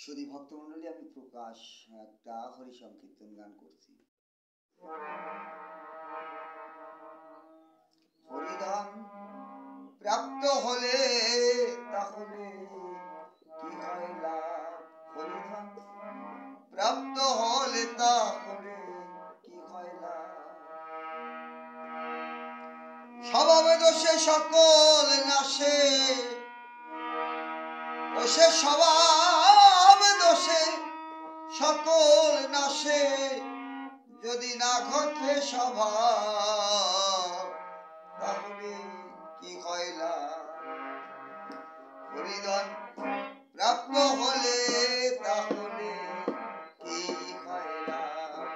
সুধী ভক্তমণ্ডলী, আমি প্রকাশ একটা হরি সংকীর্তন গান করছি। হরিধাম প্রাপ্ত হলে তাহলে কি হয় লাভ, হরিধাম প্রাপ্ত হলে তাহলে কি হয় লাভ। স্বভাবে দোষে সকল নাশে, ও সে স্বভাব দোষে সকল নাশে, যদি না ঘটে স্বভাব তাহলে কি হয় লাভ। হরিধন প্রাপ্ত হলে তাহলে কি হয় লাভ।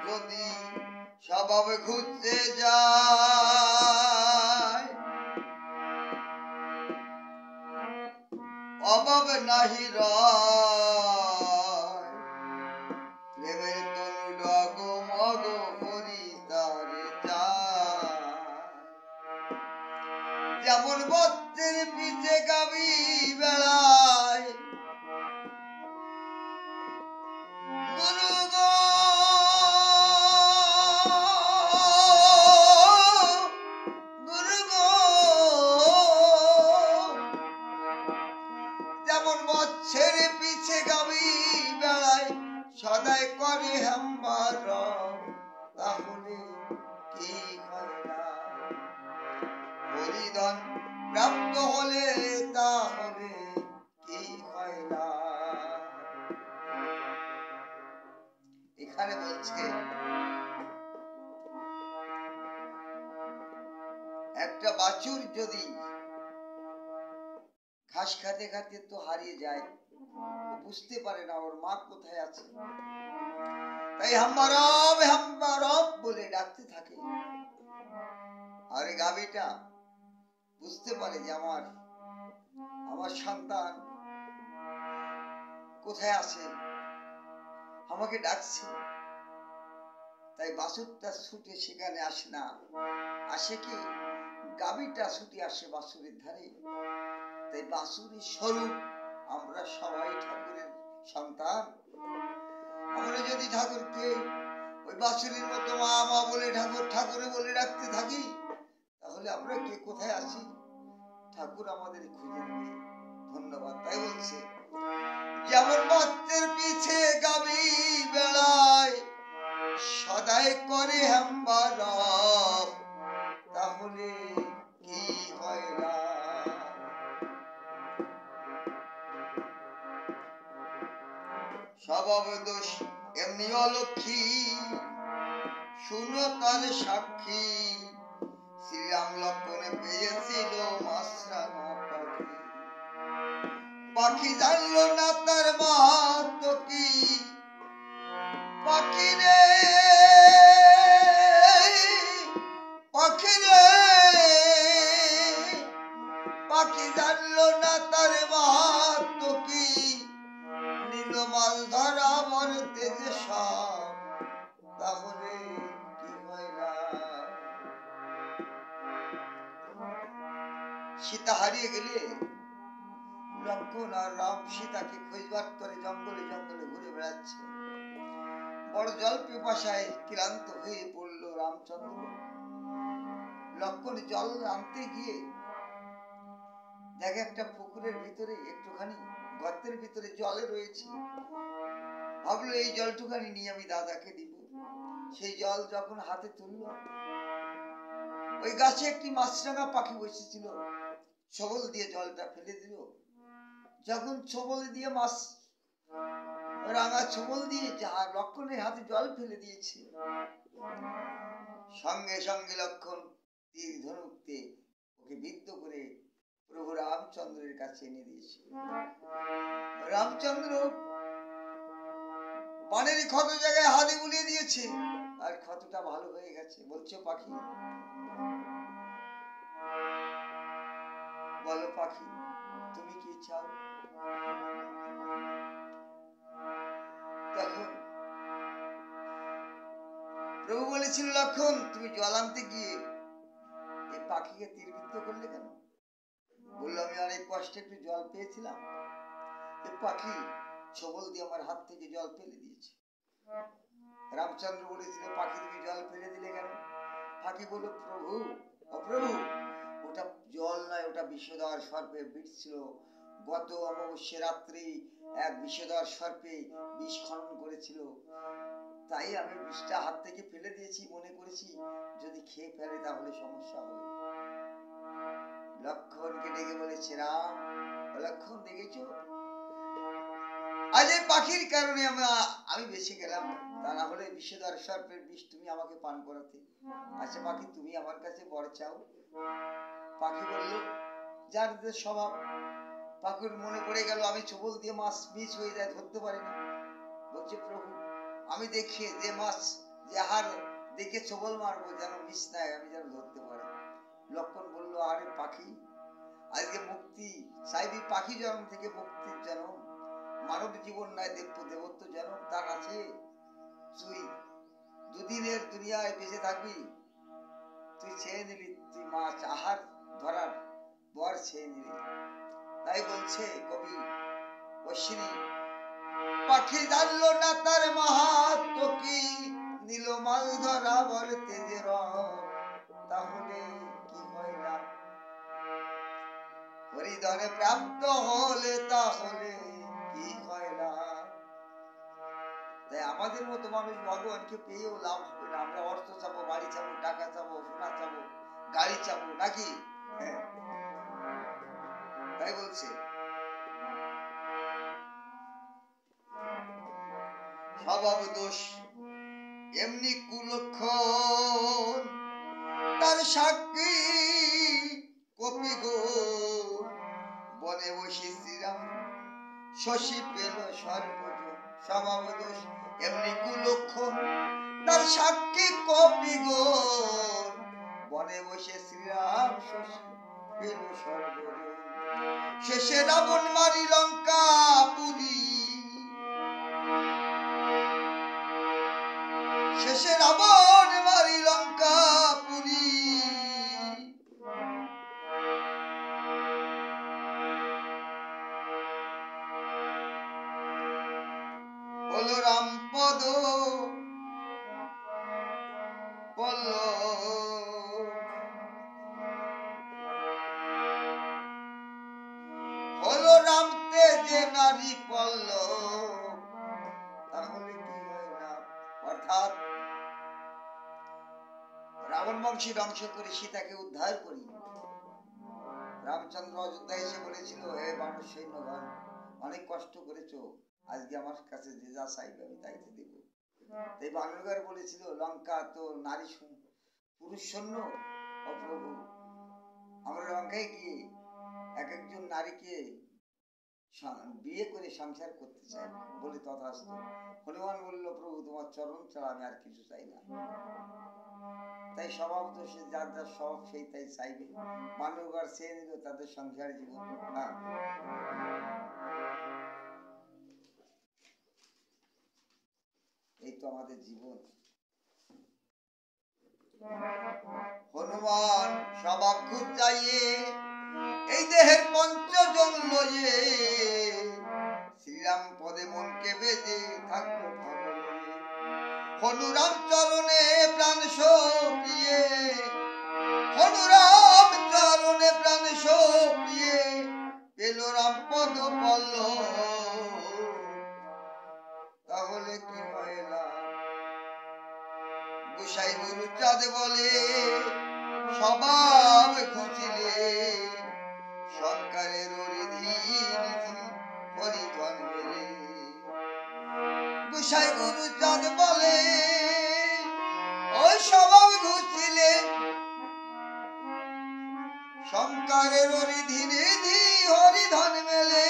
যদি স্বভাব ঘুরতে যায়, অভাব নাহি রয়, প্রেমের তনু ডগ মগ করি তারে যায়। যেমন বস্ত্রের পিছে গাবি বেড়ায়, গুরু গো গুরু গো, যেমন বচ্ছের পিছে গাবি বেড়ায়, সদাই করে হাম্বার, তাহলে কি হয় লাভ। হরিধন প্রাপ্ত হলে তাহলে কি হয় লাভ। এখানে বলছে একটা বাছুর যদি ঘাস খাতে খাতে তো হারিয়ে যায়, বুঝতে পারে না ওর মা কোথায় আছে, তাই হাম্বারব হাম্বারব বলে ডাকতে থাকে। আর এই গাভীটা বুঝতে পারে যে আমার সন্তান কোথায় আছে, আমাকে ডাকছে, তাই বাছুরটা ছুটে সেখানে আসে না, আসে কি গাভীটা ছুটে আসে বাছুরের ধারে। তাই বাছুরের স্বরূপ আমরা সবাই ঠাকুরের সন্তান। আমরা যদি ঠাকুরকে ওই বাছুরের মতো মা মা বলে ঠাকুর ঠাকুরে বলে রাখতে থাকি, তাহলে আমরা কে কোথায় আছি ঠাকুর আমাদের খুঁজে নেবে। ধন্যবাদ। তাই বলছে যেমন বাচ্চার পিছে গাবি বেড়ায়, সদাই করে হাম্বারব, তাহলে কি হয় লাভ। স্বভাব দোষ এমনি অলক্ষী, শুনো তার সাক্ষী, শ্রীরাম লক্ষণে পেয়েছিল মাছরাঙা পাখি। পাখি জানলো না তার মাহাত্ম কি, পাখি রে পাখি রে, পাখি জানলো না তার মাহাত্ম কি, নীল মাছ ধরা মর তেজে সব, তাহলে কি হয় লাভ। সীতা হারিয়ে গেলে লক্ষণ আর রাম সীতাকে খোঁজবার করে জঙ্গলে জঙ্গলে ঘুরে বেড়াচ্ছে। বড় জল পিপাসায় ক্লান্ত হয়ে পড়ল রামচন্দ্র। লক্ষণ জল আনতে গিয়ে দেখে একটা পুকুরের ভিতরে একটুখানি গর্তের ভিতরে জলে রয়েছে। ভাবলো এই জলটুখানি নিয়ে আমি দাদাকে দিব। সেই জল যখন হাতে তুলল, ওই গাছে একটি মাছরাঙা পাখি বসেছিল, ছবল দিয়ে জলটা ফেলে দিল। যখন ছবল দিয়ে মাছ রাঙা ছবল দিয়ে লক্ষণের হাতে জল ফেলে দিয়েছে, সঙ্গে সঙ্গে লক্ষণ তীর ধনুকতে ওকে বিদ্ধ করে প্রভু রামচন্দ্রের কাছে এনে দিয়েছে। রামচন্দ্র পানের ক্ষত জায়গায় হাতে বুলিয়ে দিয়েছে, আর ক্ষতটা ভালো হয়ে গেছে। বলছে পাখি, বলো পাখি তুমি কি চাও। তখন প্রভু বলেছিল, লক্ষণ তুমি জল আনতে গিয়ে এই পাখিকে তীরবিদ্ধ করলে কেন? বললো, আমি অনেক কষ্টে একটু জল পেয়েছিলাম, এই পাখি ছবল দিয়ে আমার হাত থেকে জল ফেলে দিয়েছে। রামচন্দ্র বলেছিল, পাখি তুমি জল ফেলে দিলে কেন? পাখি বলল, প্রভু অপ্রভু, ওটা জল নয়, ওটা বিষধর সর্পের বিষ ছিল। গত অমাবস্যা রাত্রি এক বিষধর সর্পে বিষ খনন করেছিল, তাই আমি বিষটা হাত থেকে ফেলে দিয়েছি, মনে করেছি যদি খেয়ে ফেলে তাহলে সমস্যা হবে। লক্ষণকে ডেকে বলেছে, রাম লক্ষণ, দেখেছো আজ এই পাখির কারণে আমি বেঁচে গেলাম, তা না হলে বিষধর সর্পের বিষ তুমি আমাকে পান করাতে। আচ্ছা পাখি, তুমি আমার কাছে বর চাও। পাখি বলল, যার যে স্বভাব। পাখির মনে পড়ে গেল, আমি ছবল দিয়ে মাছ মিস হয়ে যায়, ধরতে পারি না। বলছে, প্রভু আমি দেখি যে মাছ যে হার দেখে ছবল মারবো যেন মিস নাই, আমি যেন ধরতে পারি। লক্ষণ বলল, আরে পাখি, আজকে মুক্তি চাইবি, পাখি জন্ম থেকে মুক্তির জন্ম, মানব জীবন নাই, দেবত্ব জন্ম তার আছে। তুই দুদিনের দুনিয়ায় বেঁচে থাকবি, তুই ছেড়ে নিলি, তুই মাছ আহার ধরার বর ছেড়ে নিলি। তাই বলছে কবি অশ্বিনী, পাখি জানলো না তার মাহাত্ম্য কি, নিল মাছ ধরা বল তেজের, তাহলে কি হয় না? হরিধনে প্রাপ্ত হলে তাহলে কি হয় না? তাই আমাদের মতো মানুষ ভগবানকে পেয়েও লাভ হবে না। আমরা অর্থ চাবো, বাড়ি চাবো, টাকা চাবো, সোনা চাবো, গাড়ি চাবো, নাকি? তাই বলছে, স্বভাব দোষ এমনি কুলক্ষণ, তার সাক্ষী কপি গো, বনে বসে শ্রীরাম শশী পেল সর্বজন। স্বভাব দোষ এমনি কুলক্ষণ, তার সাক্ষী কপি গো, বনে বসে শ্রীরাম শশী পেল সর্বজন। শেষে রাবণ মারি লঙ্কা পুরী, শেষে রাবণ মারি লঙ্কা পুরী, হলো রাম পদ পল্লব, হলো রাম তেজে নারী পল্লব, তাহলে কি হয় না? অর্থাৎ রাবণ বংশী ধ্বংস করে সীতাকে উদ্ধার করি। রামচন্দ্র অযোধ্যায় এসে বলেছিল, হে বানর সৈন্যগণ, অনেক কষ্ট করেছো, আজকে আমার কাছে যে যা চাইবে আমি তাইতে দেব। তাই বানরগণ বলেছিল, লঙ্কা তো নারী পুরুষ শূন্য, অপ্রভু আমরা লঙ্কায় গিয়ে এক একজন নারীকে বিয়ে করে সংসার করতে চাই, বলে তথাস্তু। হনুমান বলল, প্রভু তোমার চরণ ছাড়া আমি আর কিছু চাই না। তাই স্বভাব দোষে যার যার স্বভাব সেই তাই চাইবে। মানবগণ চেয়ে নিল তাদের সংসার জীবন। এই তো আমাদের জীবন। হনুমান স্বভাব খুব যাইয়ে এই দেহের পঞ্চজন লয়ে, শ্রীরাম পদে মনকে বেজে থাকলো ভবনে। হনুরাম চরণে প্রাণ সপিয়ে, হনুরাম চরণে প্রাণ সপিয়ে, পেল রাম পদ পল্লব, তাহলে কি হয় না? গোসাই গুরু চাঁদ বলে, স্বভাব খুঁজিলে শঙ্করের রিধি হরিধন মেলে। গোসাই গুরু চাঁদ বলে, ওই স্বভাব ঘুচিলে শঙ্করের রিধি নিধি হরিধন মেলে।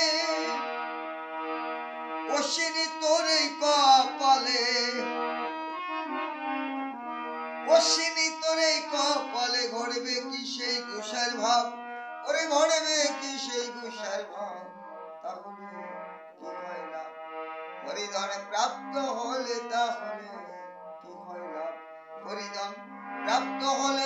অশ্বিনী তোরে কপালে, অশ্বিনী তোরে কপালে ঘড়বে কি সেই গোসাইর ভাব, ওরে ঘড়বে কি সেই গোসাইর ভাব, তাহলে কি হয় না? হরিধন প্রাপ্ত হলে তাহলে কি হয় লাভ? হরিধন প্রাপ্ত হলে